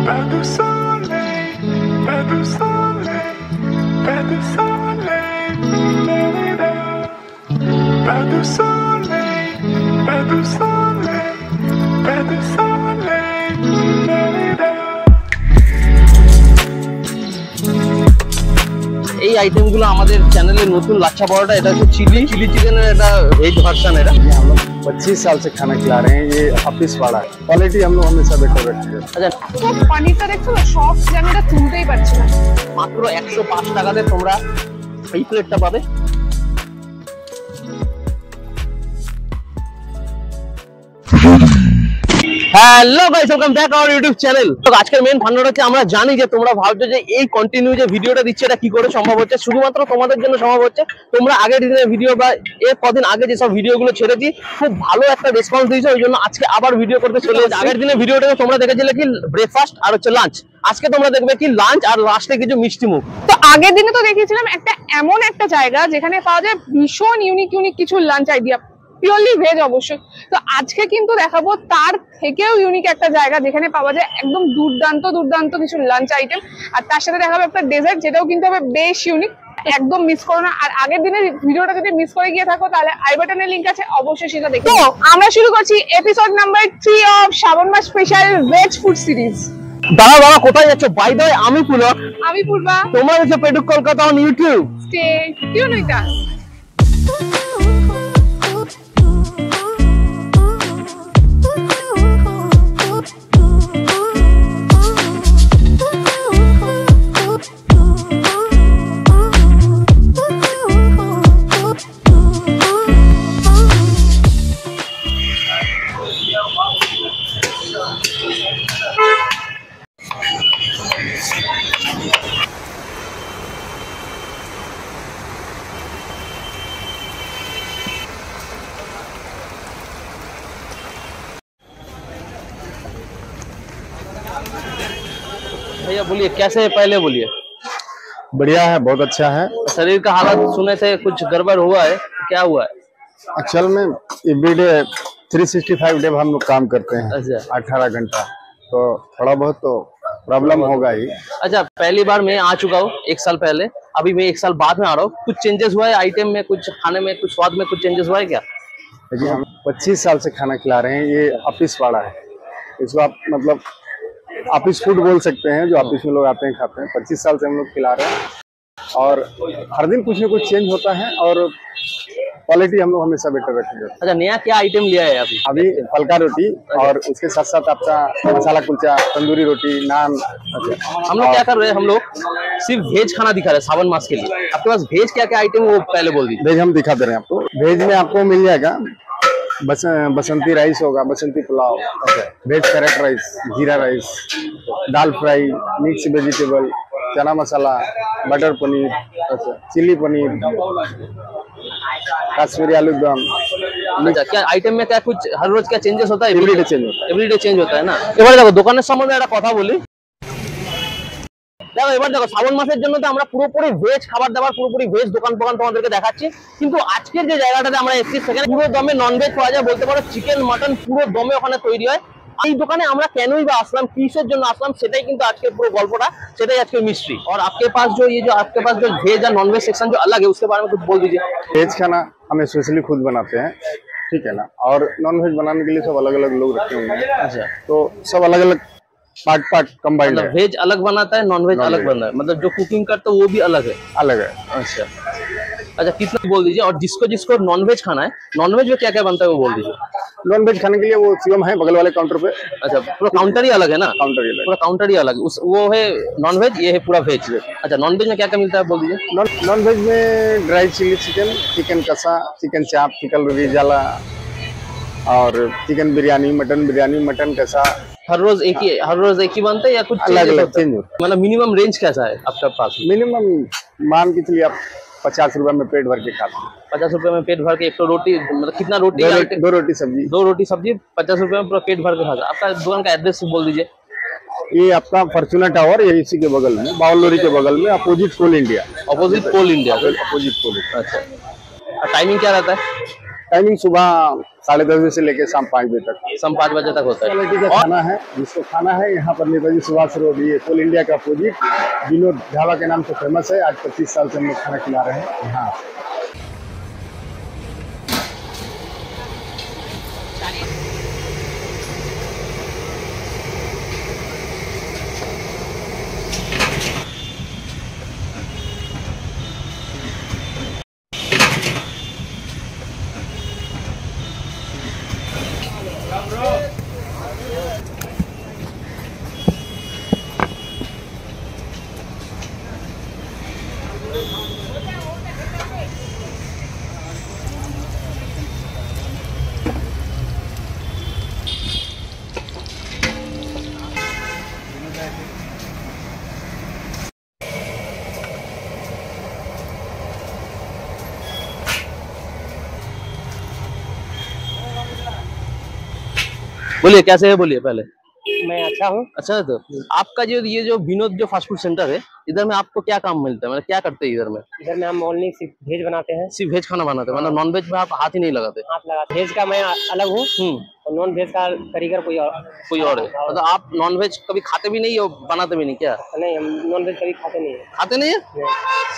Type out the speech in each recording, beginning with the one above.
Pas de soleil, pas de soleil, pas de soleil, pas de soleil, pas de soleil, pas de soleil. এই আইটেমগুলো আমাদের চ্যানেলে নতুন লাচ্ছা পরোটা, এটা হচ্ছে চিলি চিকেনের একটা ভেজ ভার্সন। এটা हम लोग 25 साल से खाना खिला रहे हैं। ये ऑफिस वाला है, क्वालिटी हम लोग हमेशा बेटर रखते हैं। আচ্ছা, তো পনিরটা দেখছো না সফট, যে আমি এটা তুলতেই পারছি না। মাত্র 105 টাকাতে তোমরা এই প্লেটটা পাবে। Hello guys, welcome back our YouTube channel. তো আজকের মেইন ফান্ডাটা হচ্ছে, আমরা জানি যে তোমরা ভাবছো যে এই কন্টিনিউ যে ভিডিওটা দিচ্ছে এটা কি করে সম্ভব হচ্ছে। শুধুমাত্র তোমাদের জন্য সম্ভব হচ্ছে। তোমরা আগের দিনের ভিডিও বা এর কদিন আগে যেসব ভিডিওগুলো ছেড়েছি, খুব ভালো একটা রেসপন্স দিয়েছে, ওই জন্য আজকে আবার ভিডিও করতে চলে এসেছি। আগের দিনের ভিডিওটাতে তোমরা দেখেছিলে কি ব্রেকফাস্ট আর হচ্ছে লাঞ্চ, আজকে তোমরা দেখবে কি লাঞ্চ আর লাস্টে কিছু মিষ্টি মুখ। তো আগের দিনে তো দেখিয়েছিলাম এমন একটা জায়গা যেখানে পাওয়া যায় ভীষণ ইউনিক কিছু লাঞ্চ আইডিয়া, পিওরলি ভেজ অবশ্যই। তো আজকে কিন্তু দেখাবো তার থেকেও ইউনিক একটা জায়গা যেখানে পাওয়া যায় একদম দুর্দান্ত কিছু লাঞ্চ আইটেম, আর তার সাথে দেখাবো একটা ডেজার্ট, যেটাও কিন্তু হবে বেশ ইউনিক। একদম মিস করো না। আর আগের দিনের ভিডিওটা যদি মিস করে গিয়ে থাকো, তাহলে আই বাটনের লিংক আছে, অবশ্যই সেটা দেখো। তো আমরা শুরু করছি এপিসোড নাম্বার 3 অফ শ্রাবণ মাস স্পেশাল ভেজ ফুড সিরিজ। দাঁড়া কোথায় যাচ্ছ? বাই দ্য ওয়ে, আমি পুলক, আমি পূর্বা, তোমার হচ্ছে Petuk Kolkata on YouTube. Stay tuned with us. भैया बोलिए कैसे है, पहले बोलिए। बढ़िया है, बहुत अच्छा है। शरीर का हालत सुने थे कुछ गड़बड़ हुआ है, क्या हुआ है? एक्चुअल में एवरीडे 365 डे हम लोग काम करते हैं। अच्छा। 18 घंटा, तो थोड़ा बहुत तो प्रॉब्लम होगा ही। अच्छा, पहली बार मैं आ चुका हूँ 1 साल पहले, अभी मैं 1 साल बाद में आ रहा हूँ। कुछ चेंजेस हुआ है आइटम में, कुछ खाने में, कुछ स्वाद में कुछ चेंजेस हुआ है क्या? देखिए, हम 25 साल से खाना खिला रहे हैं। ये ऑफिस वाला है, इसको आप मतलब ऑफिस फूड बोल सकते हैं, जो ऑफिस में लोग आते हैं खाते हैं। 25 साल से हम लोग खिला रहे हैं, और हर दिन कुछ न कुछ चेंज होता है, और क्वालिटी हम लोग हमेशा बेटर रखेंगे। अच्छा, नया क्या आइटम लिया है अभी फलका रोटी, और उसके साथ साथ आपका मसाला कुलचा, तंदूरी रोटी, नान। हम लोग क्या कर रहे हैं, हम लोग सिर्फ वेज खाना दिखा रहे हैं सावन मास के लिए। आपके पास वेज क्या क्या आइटम वो पहले बोल दीजिए। वेज हम दिखा दे रहे हैं आपको। वेज में आपको मिल जाएगा बसंती राइस होगा, बसंती पुलाव, वेज कैरेट राइस, जीरा राइस, दाल फ्राई, मिक्स वेजिटेबल, चना मसाला, बटर पनीर, चिली पनीर, कश्मीरी आलू दम। अच्छा, क्या आइटम में क्या कुछ हर रोज क्या चेंजेस होता है? एवरीडे चेंज होता है। एवरीडे चेंज होता है ना। এবার দেখো দোকানের সম্বন্ধে একটা কথা বলি। দেখো এবার দেখো, শ্রাবণ মাসের জন্য তো আমরা পুরোপুরি ভেজ খাবার দাবার, পুরোপুরি ভেজ দোকান তোমাদেরকে দেখাচ্ছি। কিন্তু আজকের যে জায়গাটাতে আমরা এসেছি, সেখানে পুরো দমে ননভেজ পাওয়া যায়, বলতে পারো চিকেন মাটন পুরো দমে ওখানে তৈরি হয়। এই দোকানে আমরা কেনই বা আসলাম, কিসের জন্য আসলাম, সেটাই কিন্তু আজকে পুরো गल्पটা, সেটাই আজকে মিস্ট্রি। और आपके पास जो ये जो आपके पास जो वेज और नॉनवेज सेक्शन जो अलग है, उसके बारे में कुछ बोल दीजिए। वेज खाना हम स्पेशली खुद बनाते हैं, ठीक है ना, और नॉन वेज बनाने के लिए सब अलग अलग लोग रखे हुए हैं। अच्छा, तो सब अलग अलग पार्ट कंबाइंड है। वेज अलग बनाता है, नॉन वेज अलग बनता है, मतलब जो कुकिंग करता है वो भी अलग है। अलग है। अच्छा अच्छा, कितना बोल दीजिए। और जिसको जिसको नॉनवेज खाना है, नॉनवेज में क्या क्या बनता है वो बोल दीजिए। नॉन वेज खाने के लिए वो शिवम है बगल वाले काउंटर पे। अच्छा, पूरा काउंटर ही अलग है ना? काउंटर ही अलग, पूरा काउंटर ही अलग। उस वो है नॉनवेज, ये है पूरा वेज। अच्छा, नॉनवेज में क्या क्या मिलता है बोल दीजिए। नॉन वेज में ड्राई चिली चिकन, चिकन कसा, चिकन चाप, चिकन रिजाला, और चिकन बिरयानी, मटन कसा। हर रोज एक ही बनता है या कुछ अलग अलग चेंज होता है? मतलब मिनिमम रेंज कैसा है आपके पास? मिनिमम मान के चलिए आप 50 रुपए में पेट भर के खाते हैं। 50 रुपए में पेट भर के एक तो रोटी, मतलब कितना रोटी? दो रोटी सब्जी। 2 रोटी सब्जी 50 रुपए में पूरा पेट भर के खाता। आपका दुकान का एड्रेस बोल दीजिए। ये आपका फॉर्चूनर टावर, ये इसी के बगल में, बावलोरी के बगल में, अपोजिट कोल इंडिया। अपोजिट कोल इंडिया। अपोजिट कोल। अच्छा, टाइमिंग क्या रहता है? टाइमिंग सुबह 10:30 बजे से लेकर शाम 5 बजे तक। शाम 5 बजे तक होता है। क्वालिटी का खाना है, जिसको खाना है यहाँ पर नेताजी सुभाष रोड, ये कोल इंडिया का अपोजिट विनोद ढाबा के नाम से फेमस है। आज 25 साल से हम लोग खाना खिला रहे हैं यहाँ। बोलिए कैसे है, बोलिए पहले। मैं अच्छा हूँ। अच्छा है। तो आपका जो ये जो विनोद जो फास्ट फूड सेंटर है, इधर में आपको क्या काम मिलता है, मतलब क्या करते हैं इधर में? इधर में हम ओनली सिर्फ वेज बनाते हैं। सिर्फ वेज खाना बनाते हैं, मतलब नॉन वेज में आप हाथ ही नहीं लगाते? हाथ लगाते। वेज का मैं अलग हूँ और नॉन वेज का कारीगर कोई और है। मतलब आप नॉन वेज कभी खाते भी नहीं और बनाते भी नहीं क्या? नहीं, हम नॉन वेज कभी खाते नहीं है। खाते नहीं है?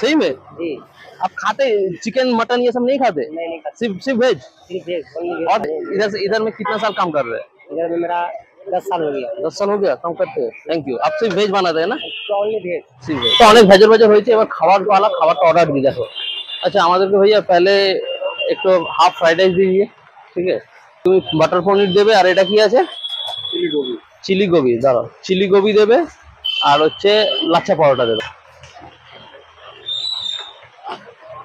सही में? जी। आप खाते चिकन मटन ये सब नहीं खाते? नहीं खाते। सिर्फ वेज? सिर्फ वेज। और इधर में कितना साल काम कर रहे हैं? इधर में मेरा 10 साल हो गया। 10 साल हो गया काम करते हैं। Thank you. आप सिर्फ वेज बनाते हैं ना? Only veg. सिर्फ वेज। तो অনেক ভেজর ভেজর হয়েছে, এবার খাবারটা অর্ডার দিয়ে দেখো। আচ্ছা আমাদেরকে ভাইয়া पहले একটু হাফ ফ্রাইড রাইস দিয়ে, ঠিক আছে? তুমি বাটার পনির দেবে, আর এটা কি আছে? চিলি গোবি। দাঁড়াও, চিলি গোবি দেবে, আর হচ্ছে লাচ্ছা পরোটা দেবে।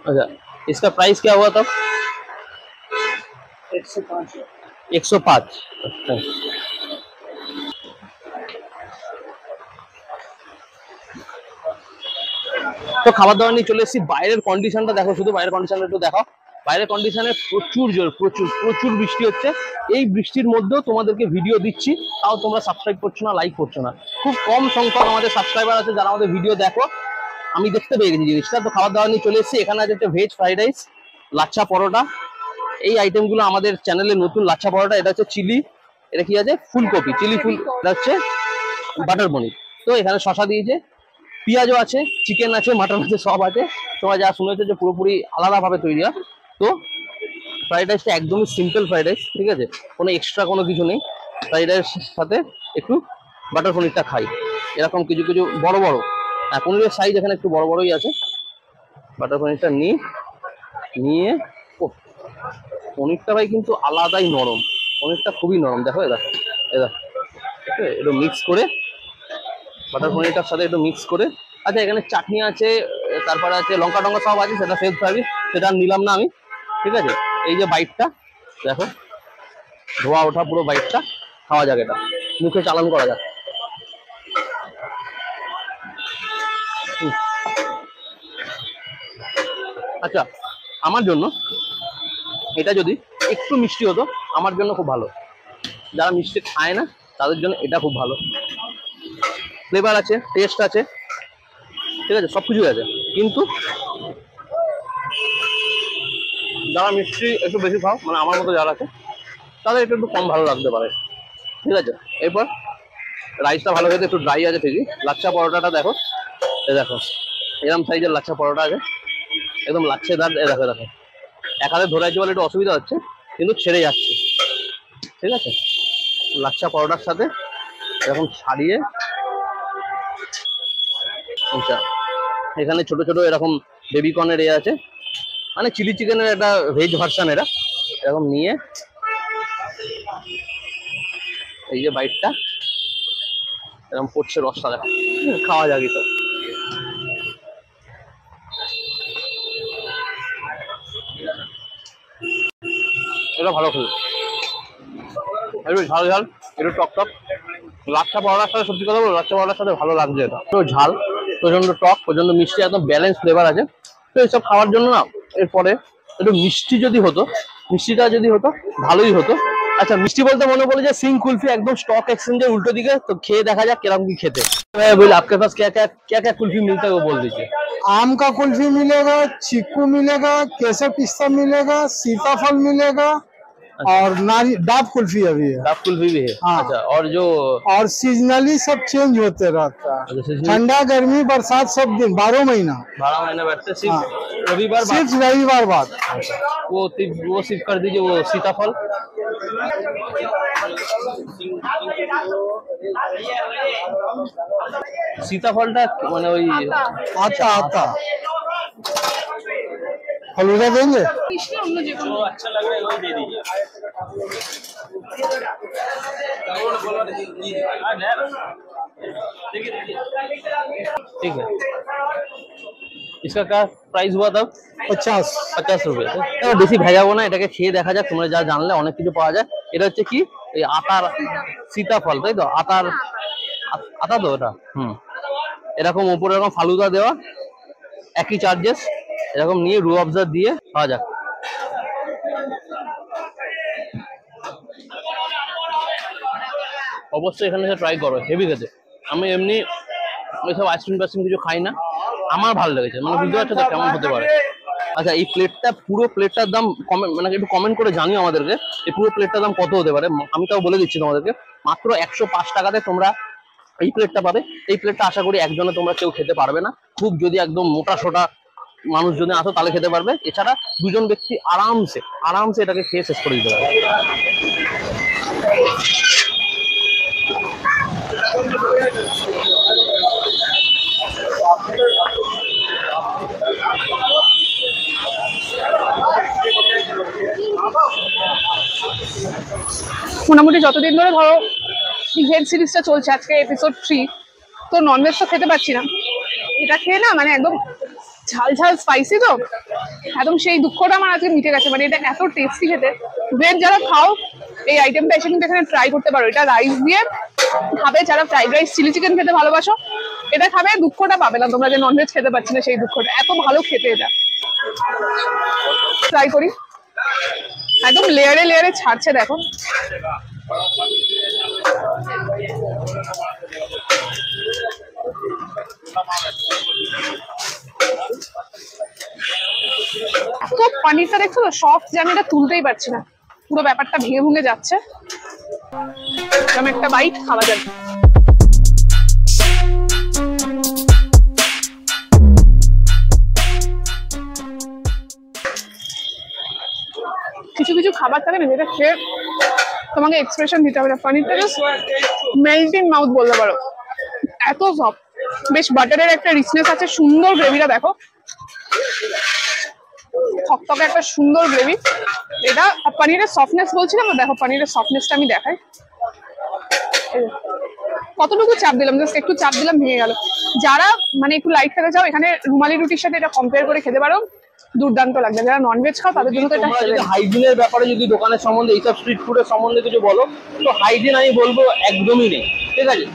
अच्छा इसका प्राइस क्या हुआ तब? 105। 105। अच्छा তো খাবার দাবার নিয়ে চলে এসেছি। বাইরের কন্ডিশনটা দেখো, শুধু বাইরের কন্ডিশনটা একটু দেখো। বাইরের কন্ডিশনে প্রচুর বৃষ্টি হচ্ছে। এই বৃষ্টির মধ্যেও তোমাদেরকে ভিডিও দিচ্ছি, তাও তোমরা সাবস্ক্রাইব করছো না, লাইক করছো না। খুব কম সংখ্যক আমাদের সাবস্ক্রাইবার আছে যারা আমাদের ভিডিও দেখো। আমি দেখতে পেয়ে গেছি জিনিসটা। তো খাবার দাবার নিয়ে চলে এসেছি। এখানে আছে veg fried rice, lachha paratha, এই আইটেমগুলো আমাদের চ্যানেলে নতুন। লাচ্ছা পরোটা, এটা হচ্ছে চিলি, এটা কি আছে ফুলকপি, চিলি ফুল, এটা হচ্ছে বাটার পনির। তো এখানে শসা দিয়েছে, পেঁয়াজও আছে, চিকেন আছে, মাটন আছে, সব আছে। তোমরা যা শুনেছো যে পুরোপুরি আলাদাভাবে তৈরি হয়। তো ফ্রাইড রাইসটা একদমই সিম্পল ফ্রাইড রাইস, ঠিক আছে? কোনো এক্সট্রা কোনো কিছু নেই। ফ্রাইড রাইসের সাথে একটু বাটার পনিরটা খাই, এরকম কিছু কিছু বড় বড়। হ্যাঁ, পনিরের সাইজ এখানে একটু বড় বড়ই আছে। বাটার পনিরটা নিয়ে ও পনিরটা ভাই কিন্তু আলাদাই নরম, পনিরটা খুবই নরম। দেখো এটা একটু মিক্স করে, বাটার পনিরটার সাথে একটু মিক্স করে। আচ্ছা এখানে চাটনি আছে, তারপরে আছে লঙ্কা টঙ্কা সব আছে, সেটা সেলফ সার্ভিস, সেটা নিলাম না আমি, ঠিক আছে? এই যে বাইটটা দেখো, ধোয়া ওঠা পুরো বাইটটা, খাওয়া যাক, এটা মুখে চালান করা যাক। আচ্ছা আমার জন্য এটা যদি একটু মিষ্টি হতো, আমার জন্য খুব ভালো। যারা মিষ্টি খায় না তাদের জন্য এটা খুব ভালো। ফ্লেভার আছে, টেস্ট আছে, ঠিক আছে, সবকিছু আছে। কিন্তু যারা মিষ্টি একটু বেশি খাও, মানে আমার মতো যারা আছে, তাদের একটু কম ভালো লাগতে পারে, ঠিক আছে? এরপর রাইসটা ভালো খেতে, একটু ড্রাই আছে ঠিকই। লাচ্ছা পরোটাটা দেখো, দেখো এরকম সাইজের লাচ্ছা পরোটা আছে, একদম লাচ্ছেদার। দেখো এক হাতে ধরে আছে বলে একটু অসুবিধা হচ্ছে, কিন্তু ছেড়ে যাচ্ছে, ঠিক আছে? লাচ্ছা পরোটার সাথে এরকম ছাড়িয়ে, আচ্ছা এখানে ছোট ছোট এরকম বেবিকর্নের আছে, মানে চিলি চিকেনের একটা ভেজ ভার্সন। এটা এরকম নিয়ে এই যে বাইটটা এরকম পড়ছে, রসটা দেখো, খাওয়া যাবে তো। এটা ভালো খেলো, একটু ঝাল ঝাল, একটু টক টক। লাচ্ছা পরোটার সাথে সত্যি কথা বলবো, লাচ্ছা পরোটার সাথে ভালো লাগছে। এটা একটু ঝাল, প্রচন্ড টক, প্রচন্ড মিষ্টি, একদম ব্যালেন্স ফ্লেভার আছে। তো এইসব খাওয়ার জন্য না, এরপরে একটু মিষ্টিটা যদি হতো ভালোই হতো। আচ্ছা মিষ্টি বলতে মনে পড়ে যে সিং কুলফি একদম স্টক एक्सचेंजের উল্টো দিকে, তো খেয়ে দেখা যাক কিরকম কি খেতে। मैं बोल आपके पास क्या क्या क्या क्या कुल्फी मिलता है वो बोल दीजिए। आम का कुल्फी मिलेगा, चीकू मिलेगा, केसर पिस्ता मिलेगा, सीताफल मिलेगा और नारी डाब कुल्फी अभी है। डाब कुल्फी भी है। हाँ। अच्छा और जो और सीजनली सब चेंज होते रहता है, अच्छा, seasonally- ठंडा गर्मी बरसात सब दिन 12 महीना, 12 महीने बैठते सिर्फ रविवार बाद। सिर्फ रविवार बाद। वो सिर्फ कर दीजिए वो सीताफल। सीताफलটা মানে ওই आता आता फलूदा देंगे। মিষ্টি অন্য যে কোনো अच्छा लग रहा है वही दे दीजिए। ठीक है, इसका क्या प्राइस हुआ तब? 50 ₹50। বেশি ভেজাবো না, এটাকে খেয়ে দেখা যাক। তোমরা যা জানলে অনেক কিছু পাওয়া যায়। এটা হচ্ছে কি এই আতার সীতাফল, তাই তো? আতা তো এটা এরকম উপরে এরকম ফালুদা দেওয়া, একই চার্জেস। এরকম নিয়ে রু আফজা দিয়ে খাওয়া যাক। অবশ্যই এখানে ট্রাই করো, হেভি খেতে। আমি এমনি ওইসব আইসক্রিম টাইসক্রিম কিছু খাই না, আমার ভালো লেগেছে। মানে বুঝতে পারছো তো কেমন হতে পারে। আচ্ছা এই প্লেটটা, পুরো প্লেটটার দাম মানে একটু কমেন্ট করে জানিও আমাদেরকে এই পুরো প্লেটটার দাম কত হতে পারে। আমি তাও বলে দিচ্ছি তোমাদেরকে, মাত্র 105 টাকাতে তোমরা এই প্লেটটা পাবে। এই প্লেটটা আশা করি একজনে তোমরা কেউ খেতে পারবে না, খুব যদি একদম মোটা সোটা মানুষ যদি আসো তাহলে খেতে পারবে। এছাড়া দুজন ব্যক্তি আরামসে এটাকে খেয়ে শেষ করে দিতে পারবে। মোটামুটি যতদিন ধরে ধরো ভেজ সিরিজটা চলছে, আজকে এপিসোড 3, তো ননভেজ তো খেতে পাচ্ছি না। এটা খেয়ে না মানে একদম ঝাল ঝাল স্পাইসি, তো একদম সেই দুঃখটা আমার আজকে মিটে গেছে। মানে এটা এত টেস্টি খেতে। ভেজ যারা খাও এই আইটেমটা এসে কিন্তু এখানে ট্রাই করতে পারো। এটা রাইস দিয়ে খাবে, যারা ফ্রাইড রাইস চিলি চিকেন খেতে ভালোবাসো এটা খাবে, দুঃখটা পাবে না তোমরা যে ননভেজ খেতে পাচ্ছি না সেই দুঃখটা। এত ভালো খেতে এটা। ট্রাই করি, একদম লেয়ারে লেয়ারে ছাড়ছে দেখো। তো পানিরটা দেখছো তো সফট, যে আমি এটা তুলতেই পারছি না, পুরো ব্যাপারটা ভেঙে ভেঙে যাচ্ছে। আমি একটা বাইট খাওয়া যাবে। কিছু কিছু খাবার থাকে না যেটা খেয়ে তোমাকে এক্সপ্রেশন দিতে হবে না। পানিরটা জাস্ট মেল্টিং মাউথ বলতে পারো, এত সফট। বেশ বাটারের একটা রিচনেস আছে, সুন্দর গ্রেভিটা দেখো, থকথকে একটা সুন্দর গ্রেভি এটা। পানিরের সফটনেস বলছিলাম না, দেখো পানিরের সফটনেসটা আমি দেখাই। কতটুকু চাপ দিলাম, জাস্ট একটু চাপ দিলাম ভেঙে গেল। যারা মানে একটু লাইট খেতে চাও এখানে রুমালি রুটির সাথে এটা কম্পেয়ার করে খেতে পারো, দুর্দান্ত লাগবে। যারা ননভেজ খাও তাদের জন্য তো এটা হাইজিনের ব্যাপারে যদি দোকানের সম্বন্ধে এইসব স্ট্রিট ফুডের সম্বন্ধে কিছু বলো, তো হাইজিন আমি বলবো একদমই নেই। ঠিক আছে,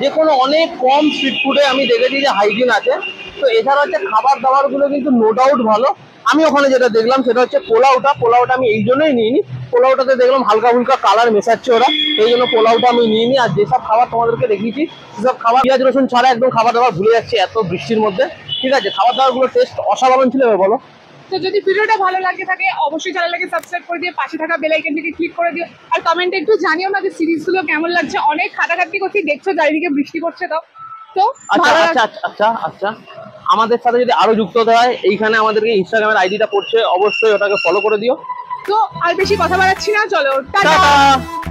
যে কোনো অনেক কম স্ট্রিট ফুডে আমি দেখেছি যে হাইজিন আছে। তো এছাড়া হচ্ছে খাবার দাবার গুলো কিন্তু নো ডাউট ভালো। আমি ওখানে যেটা দেখলাম সেটা হচ্ছে পোলাওটা আমি এই জন্যই নিইনি। পোলাওটাতে দেখলাম হালকা ফুলকা কালার মেশাচ্ছে ওরা, এই জন্য পোলাওটা আমি নিইনি। আর যেসব খাবার তোমাদেরকে দেখিয়েছি সেসব খাবার পেঁয়াজ রসুন ছাড়া একদম খাবার দাবার ভুলে যাচ্ছে এত বৃষ্টির মধ্যে। ঠিক আছে, খাবার দাবার গুলো টেস্ট অসাধারণ ছিল। বলো, তো যদি ভিডিওটা ভালো লাগে থাকে অবশ্যই চ্যানেলটাকে সাবস্ক্রাইব করে দিয়ে পাশে থাকা বেল আইকনটিকে ক্লিক করে দিও। আর কমেন্টে একটু জানিও না যে সিরিজগুলো কেমন লাগছে। অনেক খাটাখাটি করছি, দেখছো চারিদিকে বৃষ্টি পড়ছে। তো আচ্ছা আমাদের সাথে যদি আরো যুক্ত হতে হয়, এইখানে আমাদেরকে ইনস্টাগ্রামের আইডিটা পড়ছে, অবশ্যই ওটাকে ফলো করে দিও। তো আর বেশি কথা বাড়াচ্ছি না, চলো টাটা। টাটা।